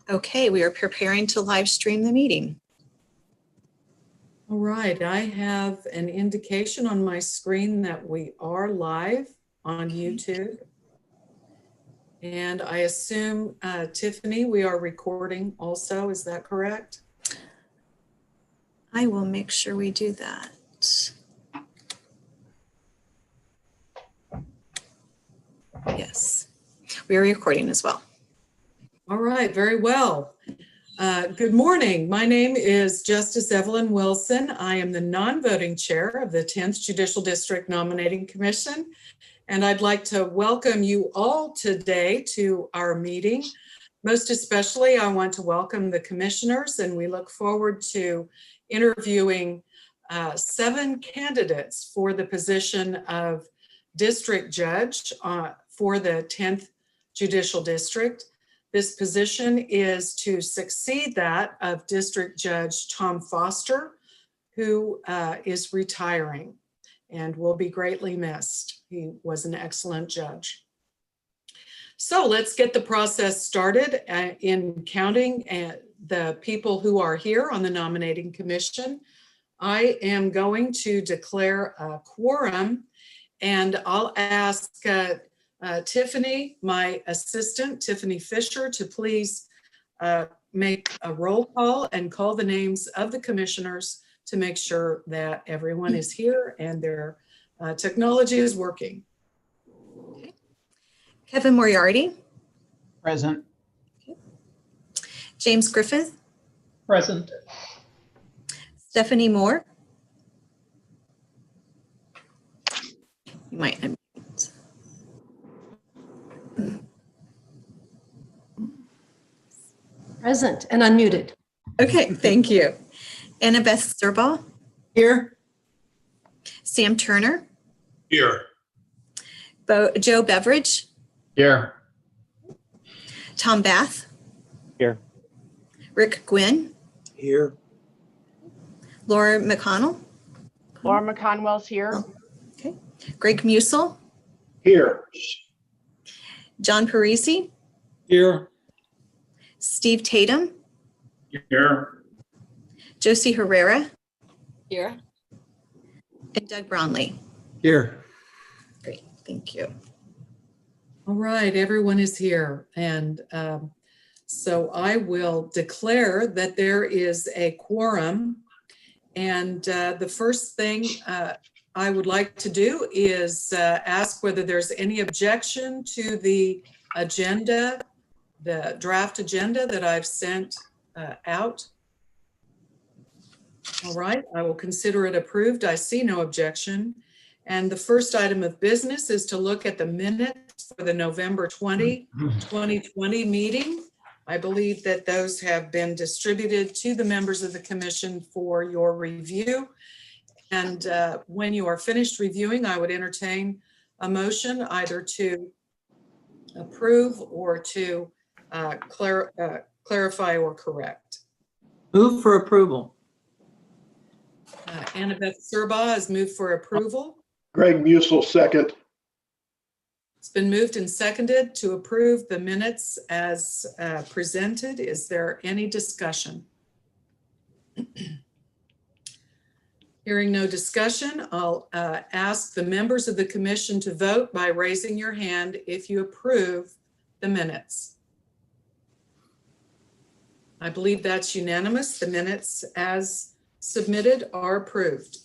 Okay, we are preparing to live stream the meeting. All right, I have an indication on my screen that we are live on YouTube. And I assume, Tiffany, we are recording also, is that correct? I will make sure we do that. Yes, we are recording as well. All right, very well. Good morning. My name is Justice Evelyn Wilson. I am the non-voting chair of the 10th Judicial District Nominating Commission, and I'd like to welcome you all today to our meeting. Most especially, I want to welcome the commissioners, and we look forward to interviewing 7 candidates for the position of district judge for the 10th Judicial District. This position is to succeed that of District Judge Tom Foster, who is retiring and will be greatly missed. He was an excellent judge. So let's get the process started in counting the people who are here on the nominating commission. I am going to declare a quorum, and I'll ask Tiffany, my assistant, Tiffany Fisher, to please make a roll call and call the names of the commissioners to make sure that everyone is here and their technology is working. Okay. Kevin Moriarty. Present. Okay. James Griffith. Present. Stephanie Moore. You might unmute. Present and unmuted. Okay, thank you. Annabeth Serbaugh. Here. Sam Turner. Here. Joe Beveridge. Here. Tom Bath. Here. Rick Gwynn. Here. Laura McConnell. Laura McConwell's here. Okay. Greg Musel. Here. John Parisi. Here. Steve Tatum. Here. Josie Herrera. Here. And Doug Brownlee. Here. Great, thank you. All right, everyone is here. And so I will declare that there is a quorum. And the first thing I would like to do is ask whether there's any objection to the agenda, the draft agenda that I've sent out. All right, I will consider it approved. I see no objection. And the first item of business is to look at the minutes for the November 20, 2020 meeting. I believe that those have been distributed to the members of the commission for your review. And when you are finished reviewing, I would entertain a motion either to approve or to clarify or correct. Move for approval. Annabeth Serbaugh has moved for approval. Greg Musel, second. It's been moved and seconded to approve the minutes as presented. Is there any discussion? Hearing no discussion, I'll ask the members of the commission to vote by raising your hand if you approve the minutes. I believe that's unanimous. The minutes as submitted are approved.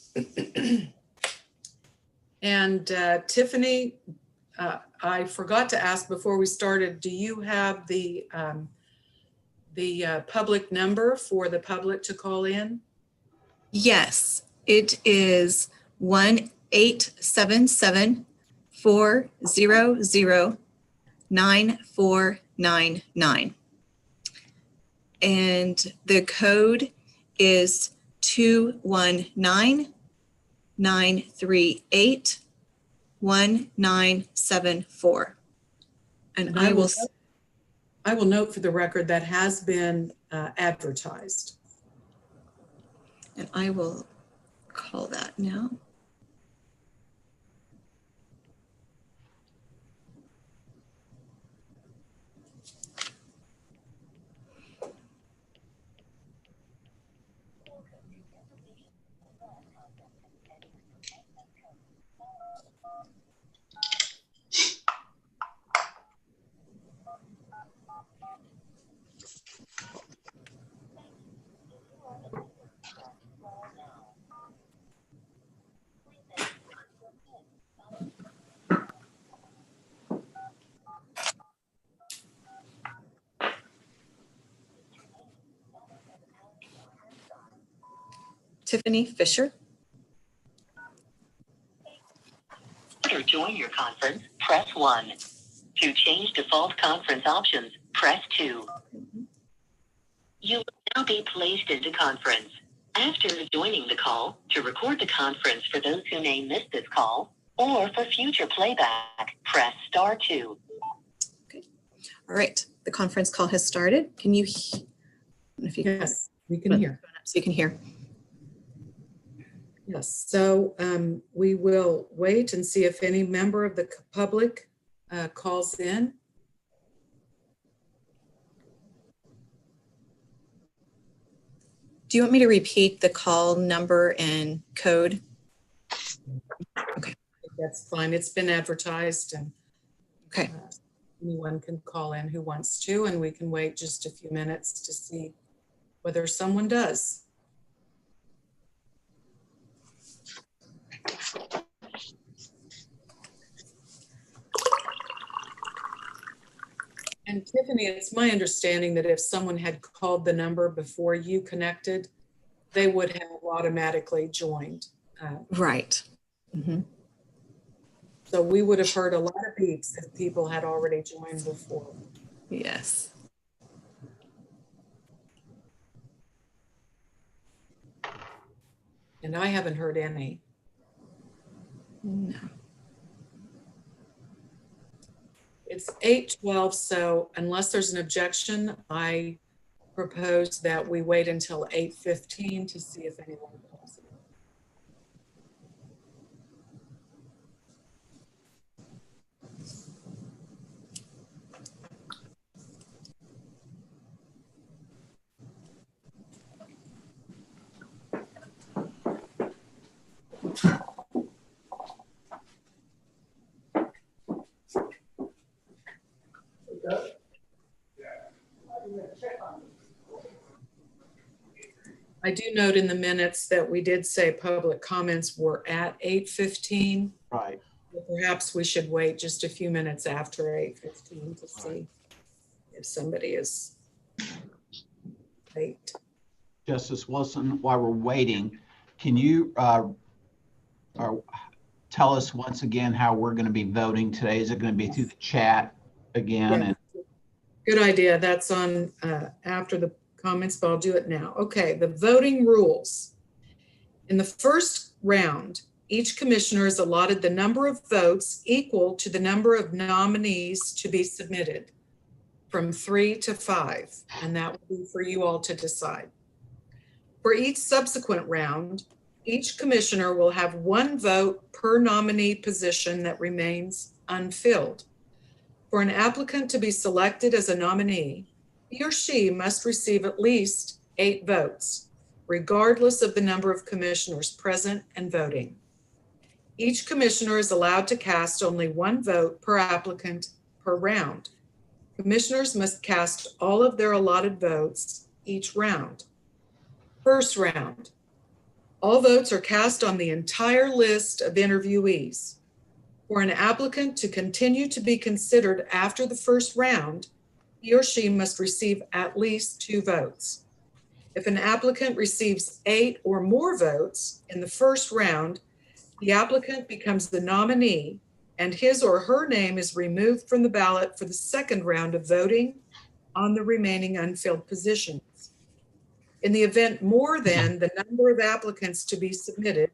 And Tiffany, I forgot to ask before we started, do you have the public number for the public to call in? Yes, it is 1-877-400-9499. And the code is 219-938-1974. And I will note for the record that has been advertised. And I will call that now. Tiffany Fisher. To join your conference, press 1. To change default conference options, press 2. You will now be placed into conference. After joining the call, to record the conference for those who may miss this call, or for future playback, press *2. Okay. All right. The conference call has started. Can you hear? If you Yes, we can hear. so you can hear. Yes, so we will wait and see if any member of the public calls in. Do you want me to repeat the call number and code? Okay. That's fine. It's been advertised and Okay. anyone can call in who wants to, and we can wait just a few minutes to see whether someone does. And Tiffany, it's my understanding that if someone had called the number before you connected, they would have automatically joined. Right. Mm-hmm. So we would have heard a lot of beeps if people had already joined before. Yes. And I haven't heard any. No. It's 8:12, so unless there's an objection, I propose that we wait until 8:15 to see if anyone calls in. I do note in the minutes that we did say public comments were at 8:15. Right. Perhaps we should wait just a few minutes after 8:15 to see if somebody is late. Justice Wilson, while we're waiting, can you tell us once again how we're going to be voting today? Is it going to be through the chat again? Yeah. Good idea. That's on after the comments, but I'll do it now. Okay, the voting rules. In the first round, each commissioner is allotted the number of votes equal to the number of nominees to be submitted, from 3 to 5, and that will be for you all to decide. For each subsequent round, each commissioner will have 1 vote per nominee position that remains unfilled. For an applicant to be selected as a nominee, he or she must receive at least 8 votes, regardless of the number of commissioners present and voting. Each commissioner is allowed to cast only 1 vote per applicant per round. Commissioners must cast all of their allotted votes each round. First round, all votes are cast on the entire list of interviewees. For an applicant to continue to be considered after the first round, he or she must receive at least 2 votes. If an applicant receives 8 or more votes in the first round, the applicant becomes the nominee and his or her name is removed from the ballot for the second round of voting on the remaining unfilled positions. In the event more than the number of applicants to be submitted,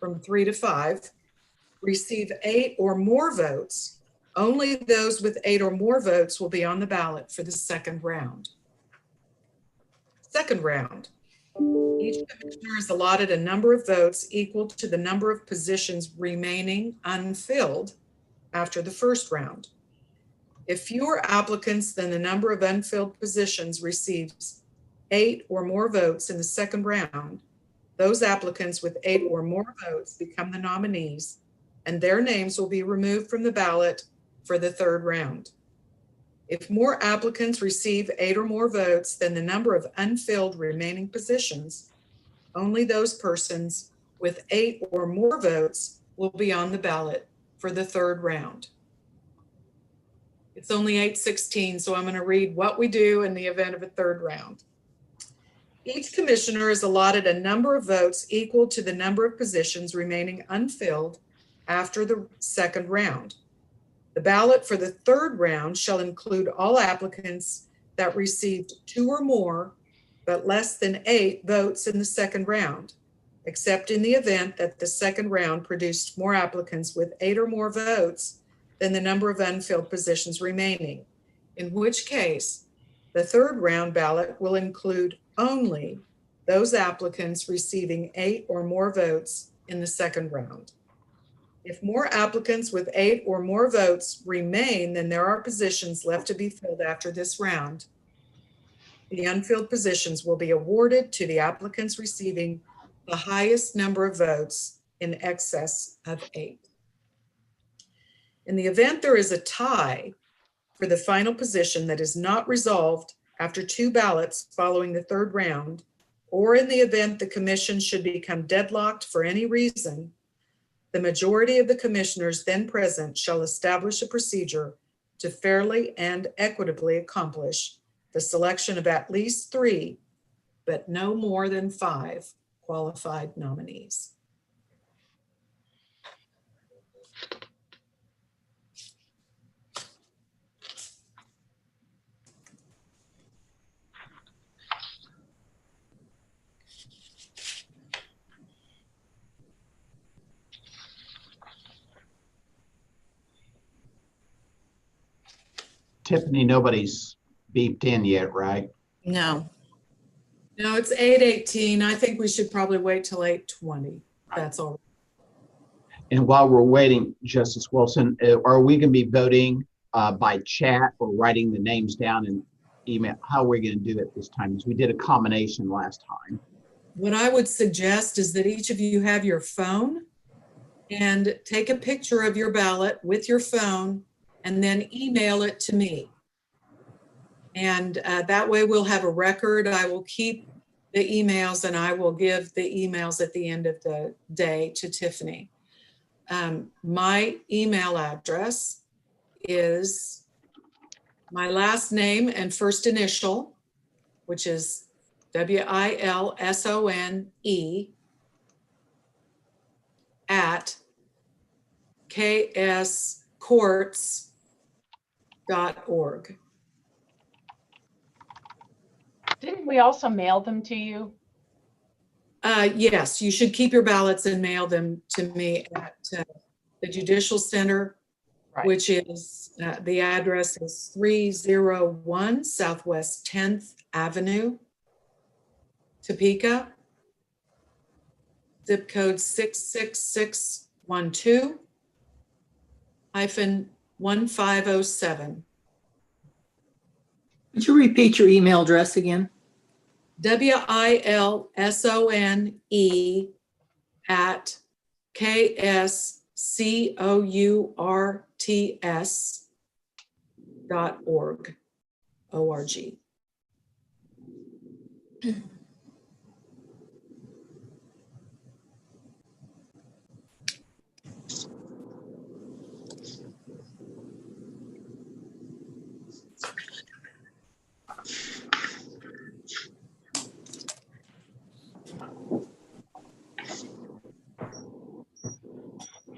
from 3 to 5, receive 8 or more votes, only those with 8 or more votes will be on the ballot for the second round. Second round, each commissioner is allotted a number of votes equal to the number of positions remaining unfilled after the first round. If fewer applicants than the number of unfilled positions receives 8 or more votes in the second round, those applicants with 8 or more votes become the nominees, and their names will be removed from the ballot for the third round. If more applicants receive 8 or more votes than the number of unfilled remaining positions, only those persons with 8 or more votes will be on the ballot for the third round. It's only 8:16, so I'm going to read what we do in the event of a third round. Each commissioner is allotted a number of votes equal to the number of positions remaining unfilled after the second round. The ballot for the third round shall include all applicants that received 2 or more, but less than 8 votes in the second round, except in the event that the second round produced more applicants with 8 or more votes than the number of unfilled positions remaining, in which case the third round ballot will include only those applicants receiving 8 or more votes in the second round. If more applicants with 8 or more votes remain than there are positions left to be filled after this round, the unfilled positions will be awarded to the applicants receiving the highest number of votes in excess of 8. In the event there is a tie for the final position that is not resolved after 2 ballots following the third round, or in the event the commission should become deadlocked for any reason, the majority of the commissioners then present shall establish a procedure to fairly and equitably accomplish the selection of at least 3, but no more than 5 qualified nominees. Tiffany, nobody's beeped in yet, right? No. No, it's 8:18. I think we should probably wait till 8:20. That's all. And while we're waiting, Justice Wilson, are we going to be voting by chat or writing the names down in email? How are we going to do it this time? Because we did a combination last time. What I would suggest is that each of you have your phone and take a picture of your ballot with your phone and then email it to me. And that way we'll have a record. I will keep the emails and I will give the emails at the end of the day to Tiffany. My email address is my last name and first initial, which is WILSONE at kscourts.org. Didn't we also mail them to you? Yes, you should keep your ballots and mail them to me at the Judicial Center, Right. which is, the address is 301 Southwest 10th Avenue, Topeka, zip code 66612-1507. Could you repeat your email address again? WILSONE at kscourts.org. O-R-G.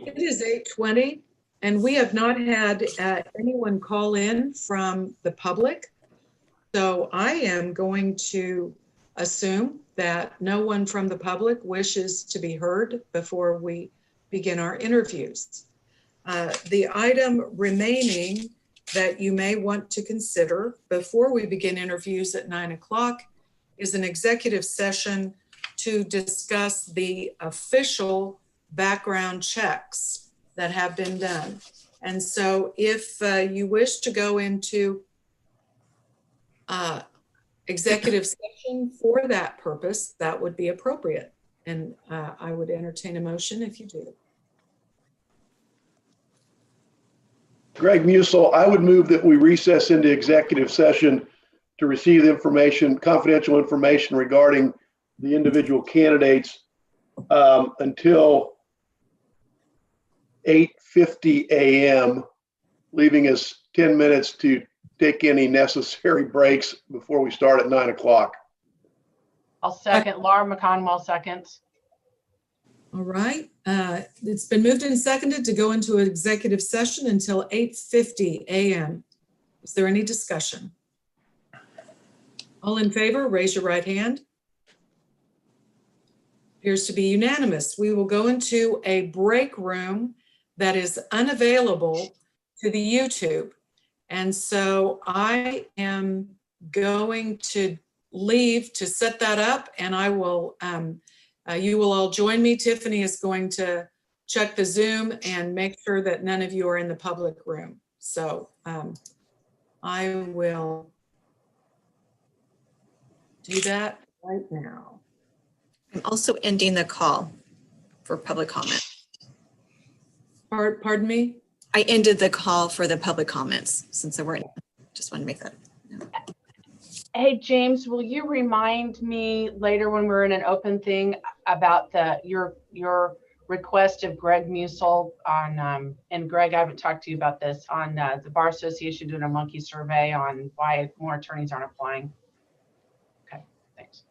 It is 8:20, and we have not had anyone call in from the public. So I am going to assume that no one from the public wishes to be heard before we begin our interviews. The item remaining that you may want to consider before we begin interviews at 9 o'clock is an executive session to discuss the official background checks that have been done. And so if you wish to go into executive session for that purpose, that would be appropriate. And I would entertain a motion if you do. Greg Musel, I would move that we recess into executive session to receive information, confidential information regarding the individual candidates until 8:50 a.m., leaving us 10 minutes to take any necessary breaks before we start at 9 o'clock. I'll second. Laura McConwell seconds. All right. It's been moved and seconded to go into an executive session until 8:50 a.m. Is there any discussion? All in favor, raise your right hand. Appears to be unanimous. We will go into a break room that is unavailable to the YouTube. And so I am going to leave to set that up, and I will, you will all join me. Tiffany is going to check the Zoom and make sure that none of you are in the public room. So I will do that right now. I'm also ending the call for public comment. Pardon me? I ended the call for the public comments since there weren't, just wanted to make that. Hey, James, will you remind me later when we're in an open thing about your request of Greg Musel on, and Greg, I haven't talked to you about this, on the Bar Association doing a monkey survey on why more attorneys aren't applying. Okay, thanks.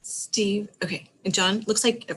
Steve, okay, and John, looks like